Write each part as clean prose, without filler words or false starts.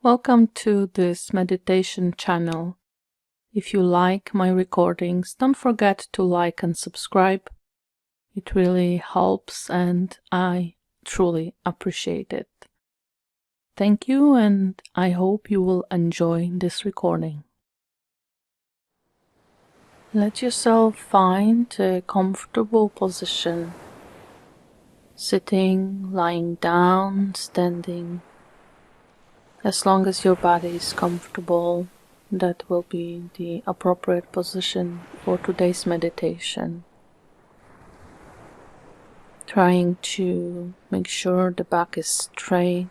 Welcome to this meditation channel. If you like my recordings, don't forget to like and subscribe. It really helps and I truly appreciate it. Thank you, and I hope you will enjoy this recording. Let yourself find a comfortable position, sitting, lying down, standing. As long as your body is comfortable, that will be the appropriate position for today's meditation. Trying to make sure the back is straight,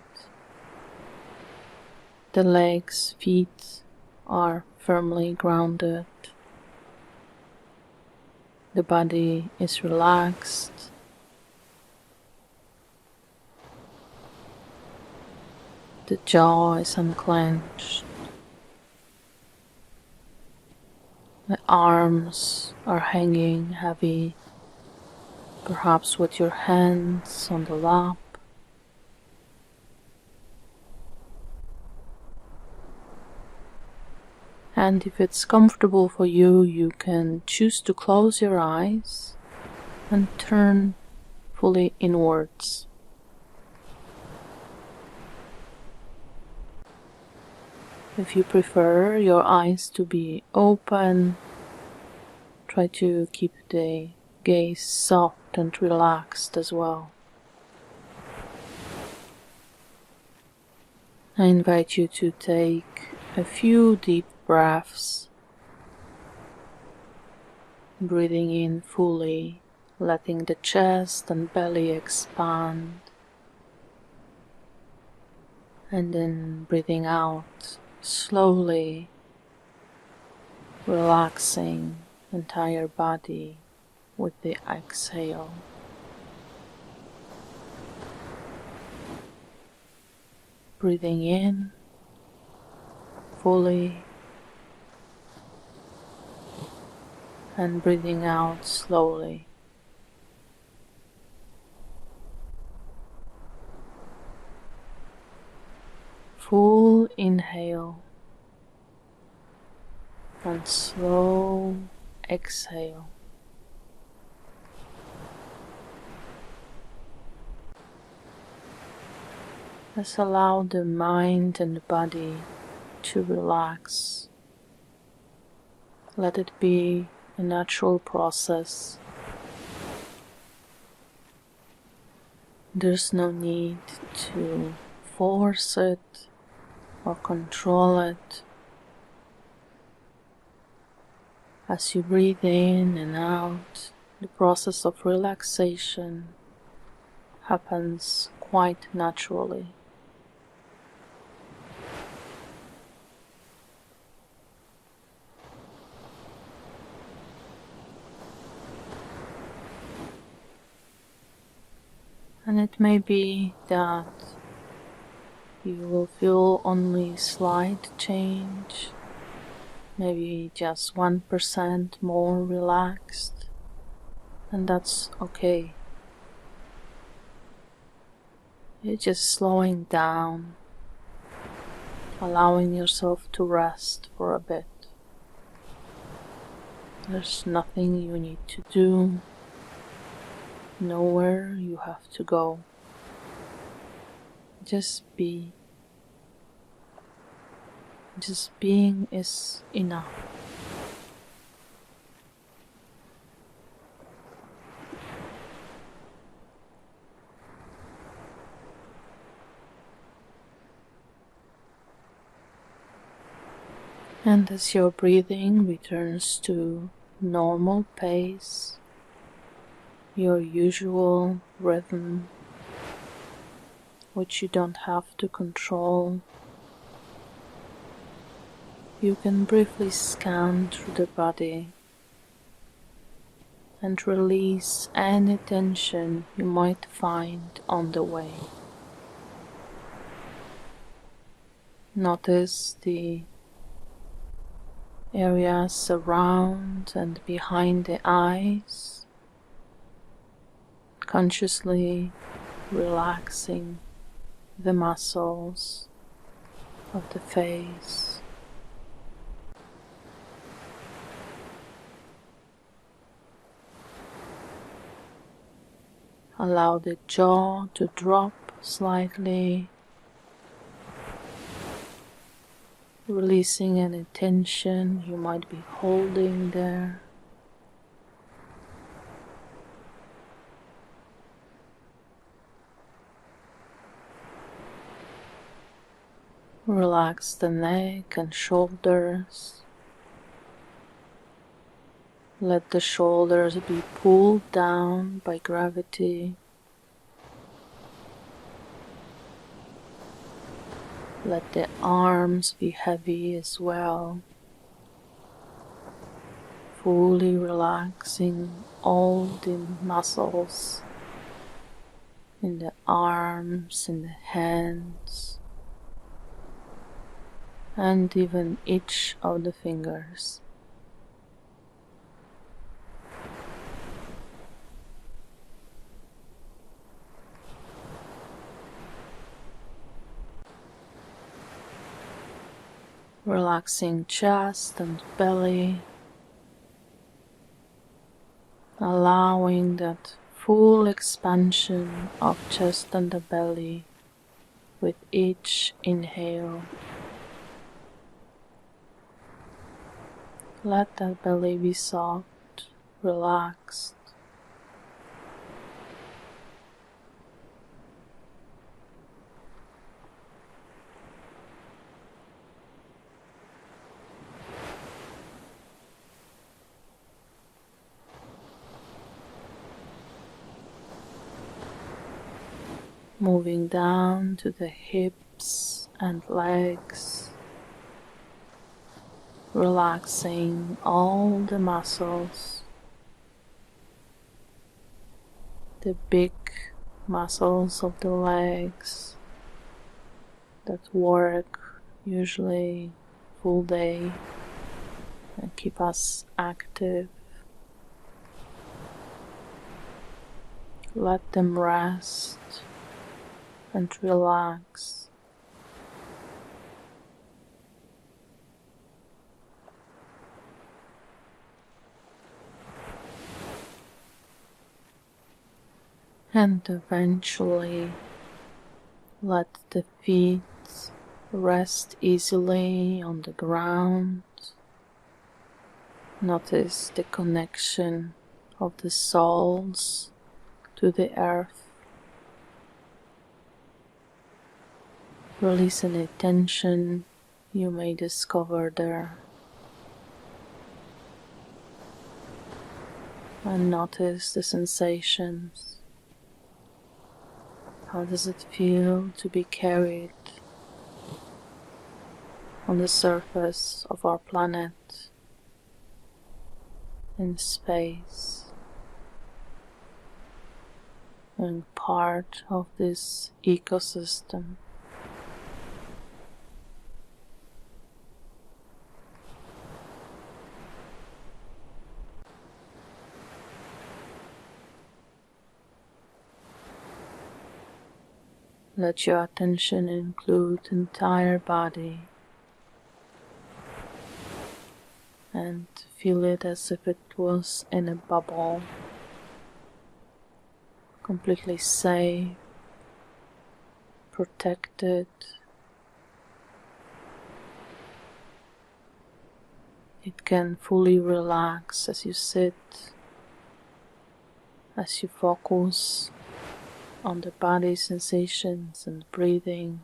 the legs, feet are firmly grounded, the body is relaxed, the jaw is unclenched, the arms are hanging heavy, perhaps with your hands on the lap. And if it's comfortable for you, you can choose to close your eyes and turn fully inwards. If you prefer your eyes to be open, try to keep the gaze soft and relaxed as well. I invite you to take a few deep breaths, breathing in fully, letting the chest and belly expand, and then breathing out slowly, relaxing entire body with the exhale. Breathing in fully and breathing out slowly. Full inhale and slow exhale. Just allow the mind and the body to relax. Let it be a natural process. There's no need to force it or control it. As you breathe in and out, the process of relaxation happens quite naturally. And it may be that you will feel only slight change, maybe just 1% more relaxed, and that's okay. You're just slowing down, allowing yourself to rest for a bit. There's nothing you need to do, nowhere you have to go. Just be. Just being is enough. And as your breathing returns to normal pace, your usual rhythm, which you don't have to control, you can briefly scan through the body and release any tension you might find on the way. Notice the areas around and behind the eyes, consciously relaxing the muscles of the face. Allow the jaw to drop slightly, releasing any tension you might be holding there. Relax the neck and shoulders. Let the shoulders be pulled down by gravity. Let the arms be heavy as well, fully relaxing all the muscles in the arms, in the hands, and even each of the fingers. Relaxing chest and belly, allowing that full expansion of chest and the belly with each inhale. Let that belly be soft, relaxed. Moving down to the hips and legs, relaxing all the muscles, the big muscles of the legs that work usually full day and keep us active. Let them rest and relax. And eventually let the feet rest easily on the ground. Notice the connection of the soles to the earth. Release any tension you may discover there. And notice the sensations. How does it feel to be carried on the surface of our planet in space and part of this ecosystem? Let your attention include the entire body and feel it as if it was in a bubble, completely safe, protected. It can fully relax as you sit, as you focus on the body sensations and breathing.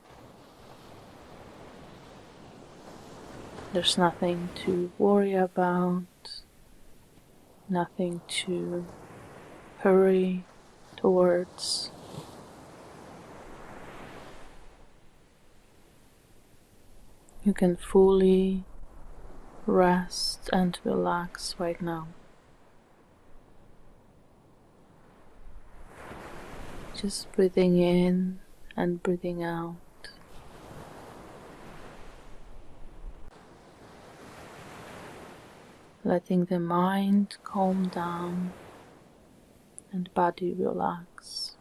There's nothing to worry about, nothing to hurry towards. You can fully rest and relax right now. Just breathing in and breathing out. Letting the mind calm down and body relax.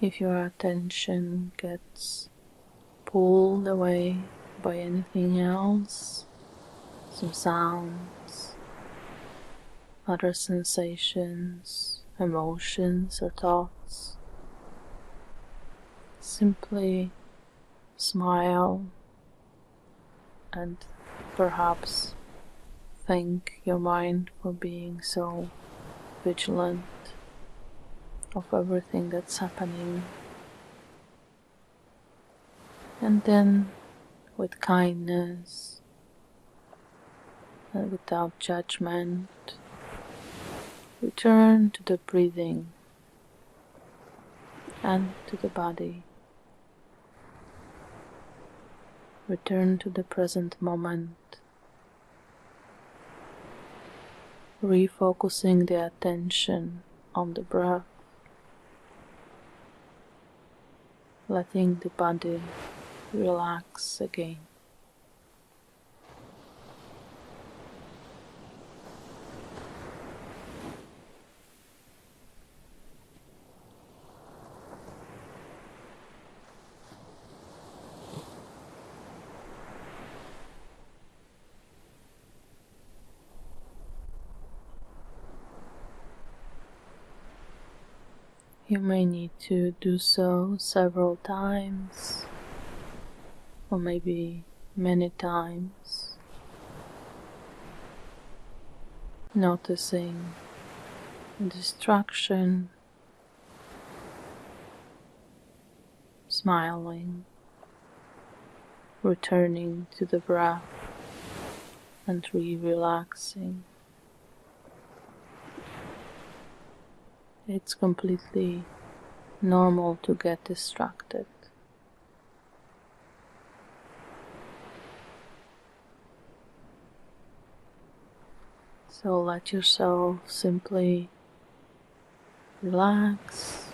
If your attention gets pulled away by anything else, some sounds, other sensations, emotions or thoughts, simply smile and perhaps thank your mind for being so vigilant of everything that's happening. And then, with kindness and without judgment, return to the breathing and to the body. Return to the present moment, refocusing the attention on the breath, letting the body relax again. You may need to do so several times, or maybe many times, noticing the distraction, smiling, returning to the breath and relaxing. It's completely normal to get distracted. So let yourself simply relax,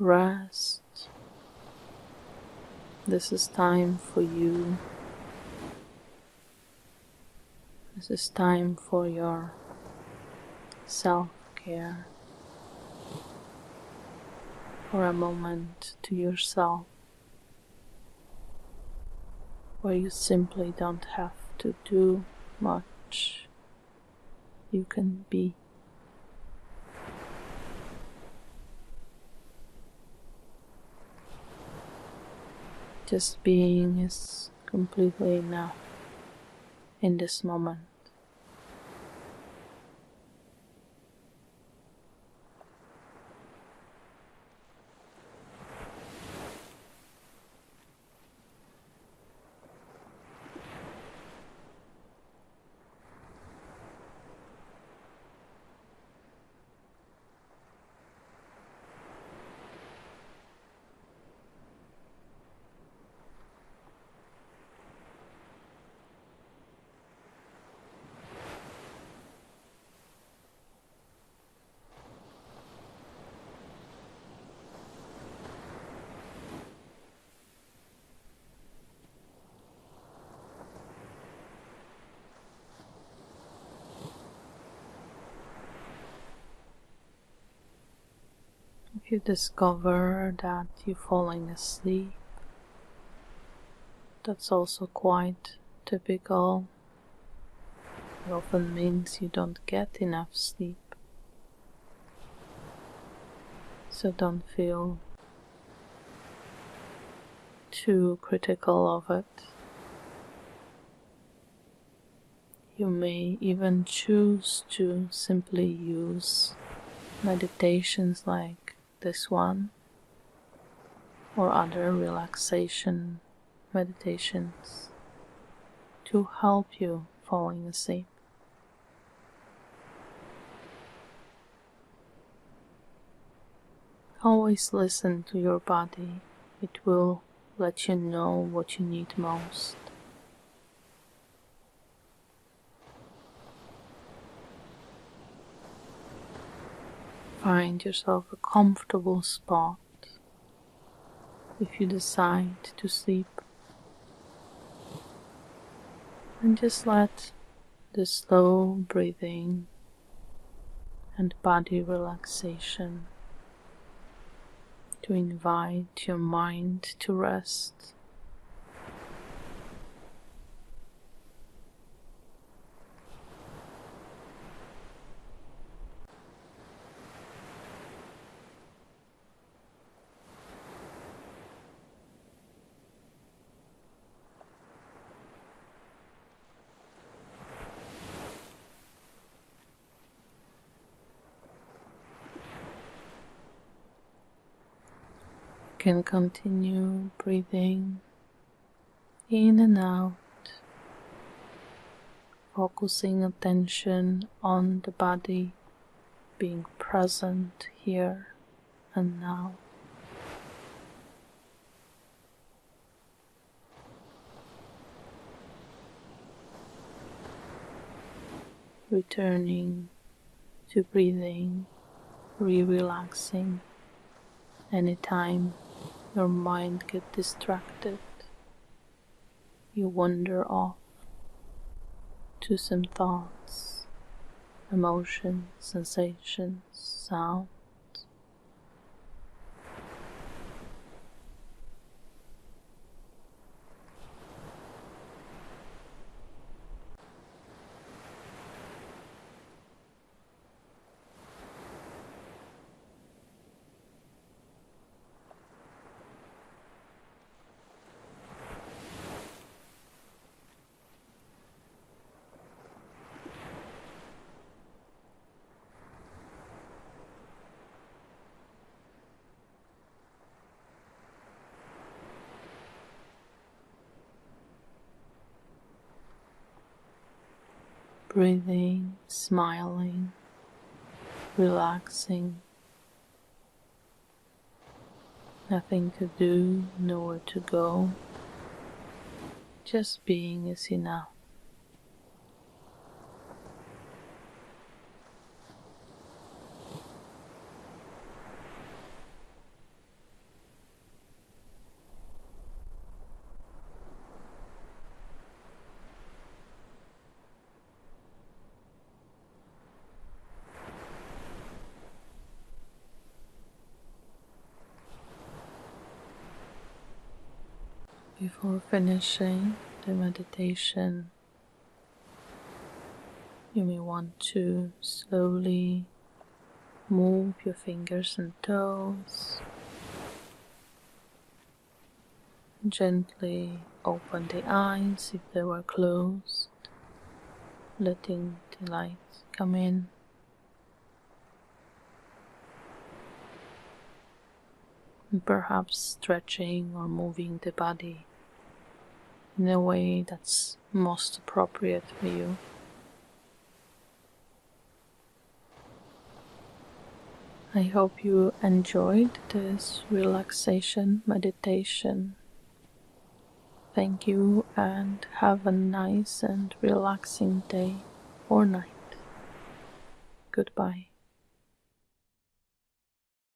rest. This is time for you. This is time for your self-care, for a moment to yourself where you simply don't have to do much. You can be. Just being is completely enough in this moment. If you discover that you're falling asleep, that's also quite typical. It often means you don't get enough sleep. So don't feel too critical of it. You may even choose to simply use meditations like this one or other relaxation meditations to help you falling asleep. Always listen to your body. It will let you know what you need most. Find yourself a comfortable spot if you decide to sleep, and just let the slow breathing and body relaxation to invite your mind to rest. You can continue breathing in and out, focusing attention on the body, being present here and now. Returning to breathing, relaxing anytime your mind gets distracted. You wander off to some thoughts, emotions, sensations, sound. Breathing, smiling, relaxing. Nothing to do, nowhere to go. Just being is enough. Before finishing the meditation, you may want to slowly move your fingers and toes. Gently open the eyes if they were closed, letting the light come in. And perhaps stretching or moving the body in a way that's most appropriate for you. I hope you enjoyed this relaxation meditation. Thank you and have a nice and relaxing day or night. Goodbye.